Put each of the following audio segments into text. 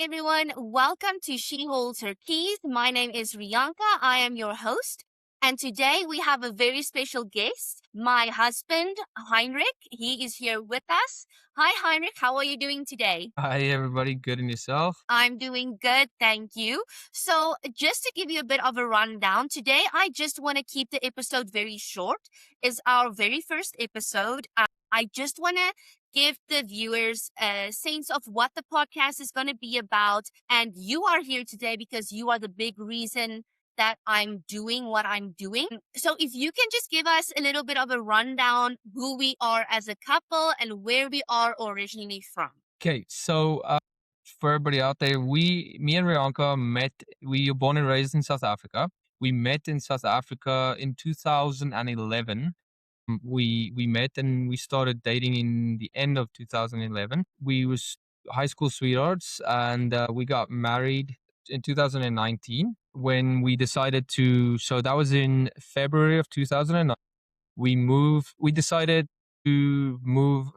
everyone. Welcome to She Holds Her Keys. My name is Riyanka. I am your host. And today we have a very special guest, my husband, Heinrich. He is here with us. Hi, Heinrich. How are you doing today? Hi, everybody. Good and yourself? I'm doing good, thank you. So, just to give you a bit of a rundown, today I just want to keep the episode very short. It's our very first episode. I just want to give the viewers a sense of what the podcast is going to be about. And you are here today because you are the big reason that I'm doing what I'm doing. So, if you can just give us a little bit of a rundown who we are as a couple and where we are originally from. Okay, for everybody out there, me and Riyanka met. We were born and raised in South Africa. We met in South Africa in 2011. We met and we started dating in the end of 2011. We was high school sweethearts, and we got married in 2019 when we decided to. So that was in February of 2009. We decided to move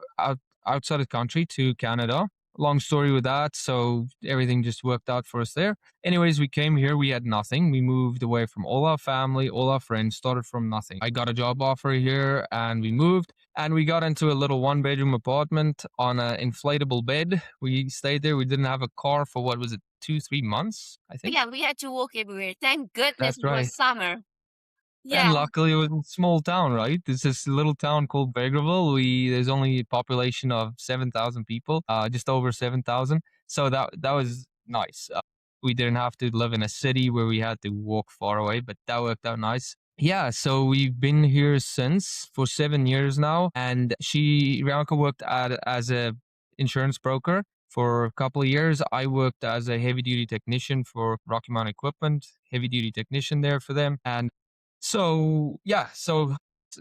outside the country to Canada. Long story with that, so everything just worked out for us there. Anyways, we came here, we had nothing. We moved away from all our family, all our friends, started from nothing. I got a job offer here and we moved, and we got into a little one-bedroom apartment on an inflatable bed. We stayed there. We didn't have a car for, what was it, 2-3 months, I think. Yeah, we had to walk everywhere. Thank goodness That's it right. was summer. And Yeah. luckily, it was a small town, right? There's this little town called Vegreville. There's only a population of 7,000 people, just over 7,000. So that was nice. We didn't have to live in a city where we had to walk far away, but that worked out nice. Yeah, so we've been here since for 7 years now, and Rianka worked as a insurance broker for a couple of years. I worked as a heavy duty technician for Rocky Mountain Equipment, heavy duty technician there for them, and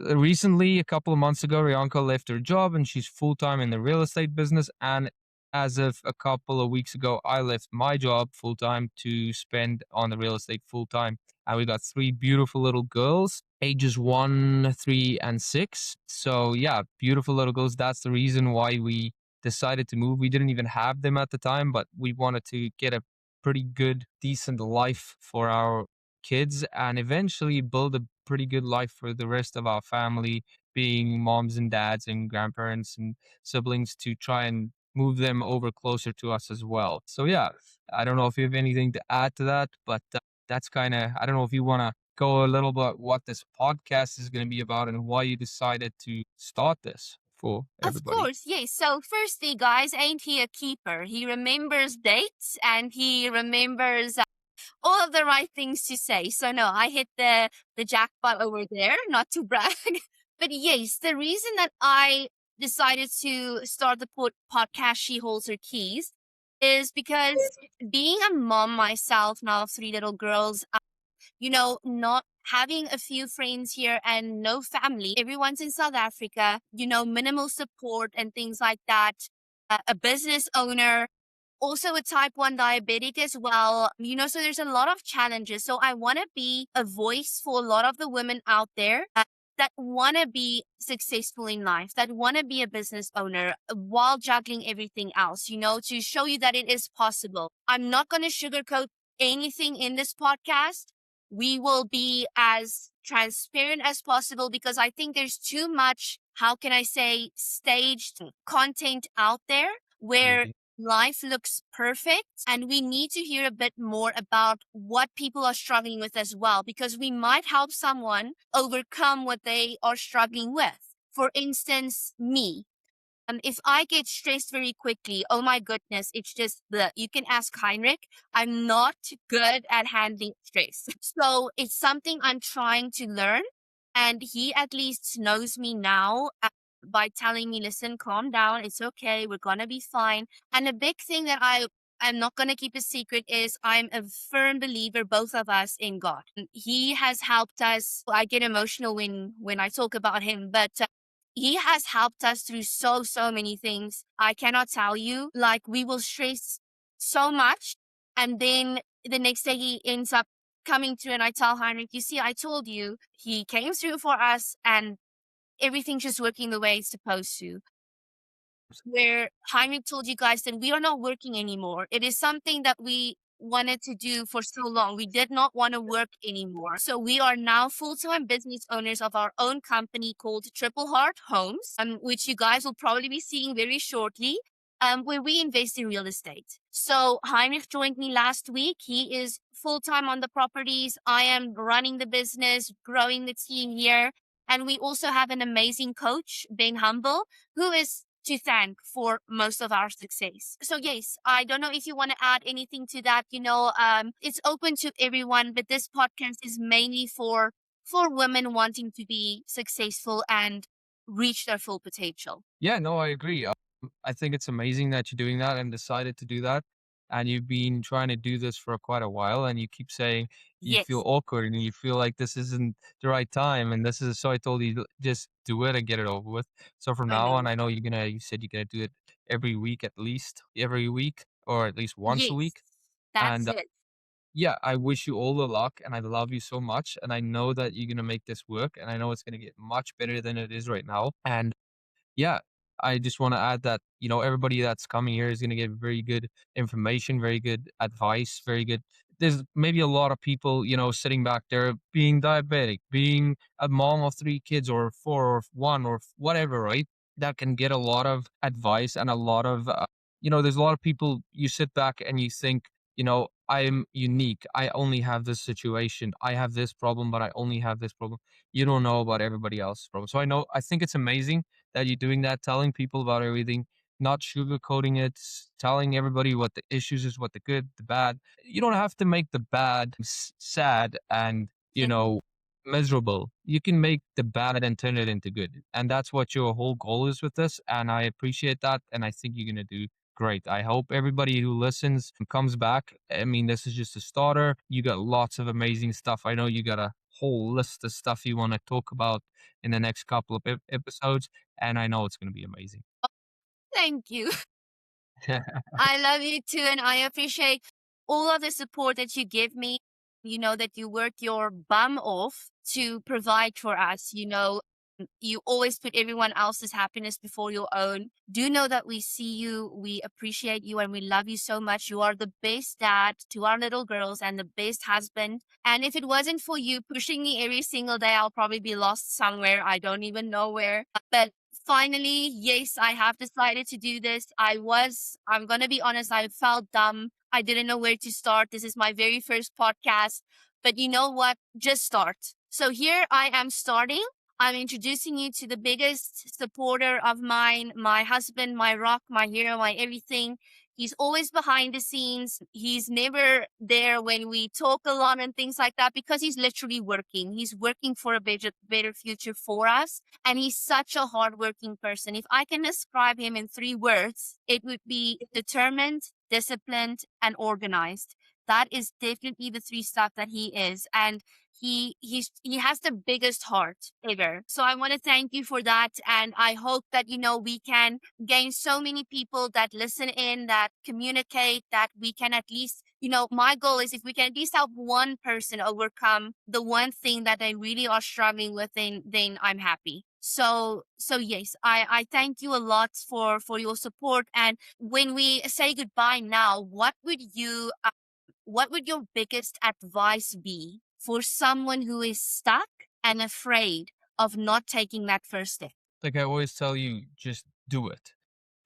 recently, a couple of months ago, Rianka left her job and she's full time in the real estate business. And as of a couple of weeks ago, I left my job full time to spend on the real estate full time. And we got three beautiful little girls, ages 1, 3, and 6. So, yeah, beautiful little girls. That's the reason why we decided to move. We didn't even have them at the time, but we wanted to get a pretty good, decent life for our kids and eventually build a pretty good life for the rest of our family, being moms and dads and grandparents and siblings, to try and move them over closer to us as well. So, yeah, I don't know if you have anything to add to that, but that's kind of, I don't know if you want to go a little bit what this podcast is going to be about and why you decided to start this for Of everybody. course, yes. So, firstly, guys, ain't he a keeper? He remembers dates and he remembers all of the right things to say. So, no, I hit the jackpot over there, not to brag. But yes, the reason that I decided to start the podcast, She Holds Her Keys, is because being a mom myself now of three little girls, not having a few friends here and no family. Everyone's in South Africa, minimal support and things like that. A business owner, also a type 1 diabetic as well, so there's a lot of challenges. So I want to be a voice for a lot of the women out there that want to be successful in life, that want to be a business owner while juggling everything else, to show you that it is possible. I'm not going to sugarcoat anything in this podcast. We will be as transparent as possible because I think there's too much, how can I say, staged content out there where Absolutely. life looks perfect, and we need to hear a bit more about what people are struggling with as well, because we might help someone overcome what they are struggling with. For instance, me. If I get stressed very quickly, oh my goodness, it's just you can ask Heinrich. I'm not good at handling stress. So it's something I'm trying to learn. And he at least knows me now by telling me, listen, calm down. It's okay. We're going to be fine. And a big thing that I'm not going to keep a secret is I'm a firm believer, both of us, in God. He has helped us. I get emotional when I talk about him, but he has helped us through so many things. I cannot tell you. Like, we will stress so much, and then the next day he ends up coming through, and I tell Heinrich, you see, I told you. He came through for us, and everything's just working the way it's supposed to. where Heinrich told you guys that we are not working anymore. It is something that we wanted to do for so long. We did not want to work anymore. So we are now full-time business owners of our own company called Triple Heart Homes, which you guys will probably be seeing very shortly. Where we invest in real estate. So Heinrich joined me last week. He is full time on the properties. I am running the business, growing the team here. And we also have an amazing coach, Ben Humble, who is to thank for most of our success. So yes, I don't know if you want to add anything to that. It's open to everyone, but this podcast is mainly for women wanting to be successful and reach their full potential. Yeah, no, I agree. I think it's amazing that you're doing that and decided to do that. And you've been trying to do this for quite a while, and you keep saying you feel Yes, awkward and you feel like this isn't the right time. And this is so I told you just do it and get it over with. So from I now on, know. I know you said you're gonna do it every week at least, every week or at least once a Yes, week. that's And it. yeah, I wish you all the luck, and I love you so much. And I know that you're gonna make this work, and I know it's gonna get much better than it is right now. And yeah, I just want to add that, everybody that's coming here is going to get very good information, very good advice, very good. There's maybe a lot of people, sitting back there being diabetic, being a mom of three kids or four or one or whatever, right? That can get a lot of advice and a lot of, there's a lot of people you sit back and you think, I'm unique. I only have this situation. I have this problem, but I only have this problem. You don't know about everybody else's problem. So I think it's amazing that you're doing that, telling people about everything, not sugarcoating it, telling everybody what the issues is, what the good, the bad. You don't have to make the bad sad and, miserable. You can make the bad and turn it into good. And that's what your whole goal is with this. And I appreciate that. And I think you're going to do great. I hope everybody who listens comes back. I mean, this is just a starter. You got lots of amazing stuff. I know you got a whole list of stuff you want to talk about in the next couple of episodes, and I know it's going to be amazing. Thank you. I love you too, and I appreciate all of the support that you give me. You know that you work your bum off to provide for us. You always put everyone else's happiness before your own. Do know that we see you, we appreciate you, and we love you so much. You are the best dad to our little girls and the best husband. And if it wasn't for you pushing me every single day, I'll probably be lost somewhere. I don't even know where. But finally, yes, I have decided to do this. I'm going to be honest, I felt dumb. I didn't know where to start. This is my very first podcast. But you know what? Just start. So here I am starting. I'm introducing you to the biggest supporter of mine, my husband, my rock, my hero, my everything. He's always behind the scenes. He's never there when we talk a lot and things like that because he's literally working. He's working for a better future for us. And he's such a hardworking person. If I can describe him in three words, it would be determined, disciplined, and organized. That is definitely the three stuff that he is. And he has the biggest heart ever. So I want to thank you for that. And I hope that, we can gain so many people that listen in, that communicate, that we can at least, my goal is if we can at least help one person overcome the one thing that they really are struggling with, then I'm happy. So yes, I thank you a lot for your support. And when we say goodbye now, what would your biggest advice be for someone who is stuck and afraid of not taking that first step? Like I always tell you, just do it.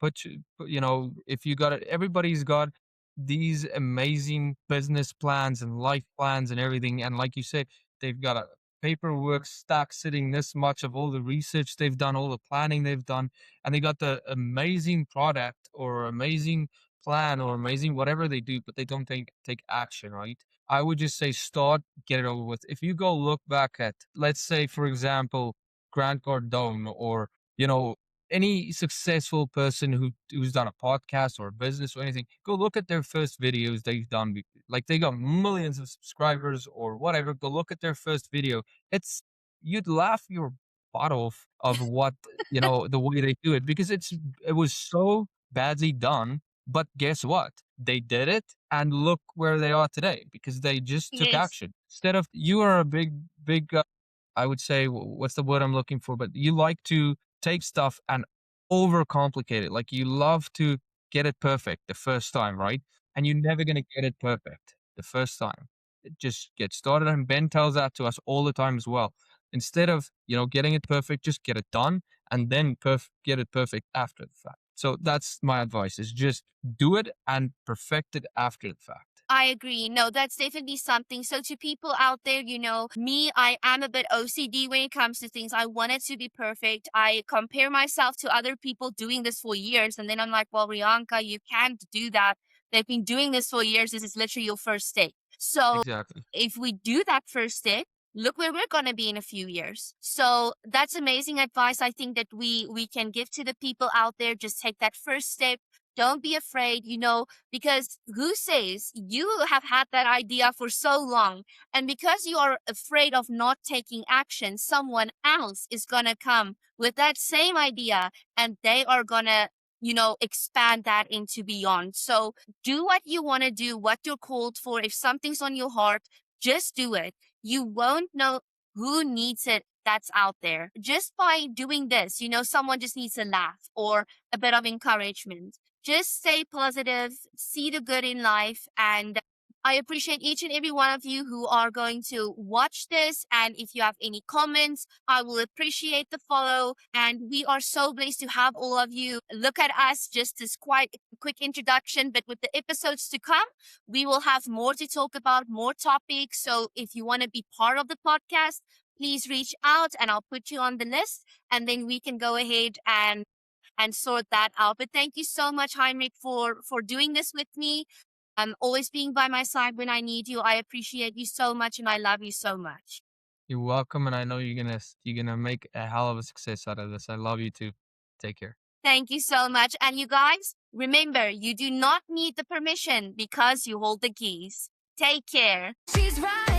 If you got it, everybody's got these amazing business plans and life plans and everything. And like you said, they've got a paperwork stack sitting this much of all the research they've done, all the planning they've done, and they got the amazing product or amazing plan or amazing whatever they do, but they don't take action, right? I would just say start, get it over with. If you go look back at, let's say, for example, Grant Cardone or you know any successful person who's done a podcast or a business or anything, go look at their first videos they've done. Like they got millions of subscribers or whatever. Go look at their first video. It's you'd laugh your butt off of what the way they do it because it was so badly done. But guess what? They did it, and look where they are today because they just took Yes, action. Instead of you are a big I would say what's the word I'm looking for, but you like to take stuff and overcomplicate it. Like you love to get it perfect the first time, right? And you're never gonna get it perfect the first time. Just get started, and Ben tells that to us all the time as well. Instead of, getting it perfect, just get it done and then get it perfect after the fact. So that's my advice, is just do it and perfect it after the fact. I agree. No, that's definitely something. So to people out there, me, I am a bit OCD when it comes to things. I want it to be perfect. I compare myself to other people doing this for years. And then I'm like, well, Rianka, you can't do that. They've been doing this for years. This is literally your first step. So Exactly. if we do that first step, look where we're going to be in a few years. So that's amazing advice. I think that we can give to the people out there. Just take that first step. Don't be afraid, because who says you have had that idea for so long, and because you are afraid of not taking action, someone else is going to come with that same idea, and they are going to expand that into beyond. So do what you want to do, what you're called for. If something's on your heart, just do it. You won't know who needs it that's out there. Just by doing this, someone just needs a laugh or a bit of encouragement. Just stay positive, see the good in life. And I appreciate each and every one of you who are going to watch this. And if you have any comments, I will appreciate the follow. And we are so blessed to have all of you. Look at us, just as quite a quick introduction, but with the episodes to come, we will have more to talk about, more topics. So if you want to be part of the podcast, please reach out and I'll put you on the list, and then we can go ahead and sort that out. But thank you so much, Heinrich, for doing this with me. Always being by my side when I need you. I appreciate you so much and I love you so much. You're welcome, and I know you're gonna make a hell of a success out of this. I love you too. Take care. Thank you so much. And you guys, remember, you do not need the permission because you hold the keys. Take care. She's right.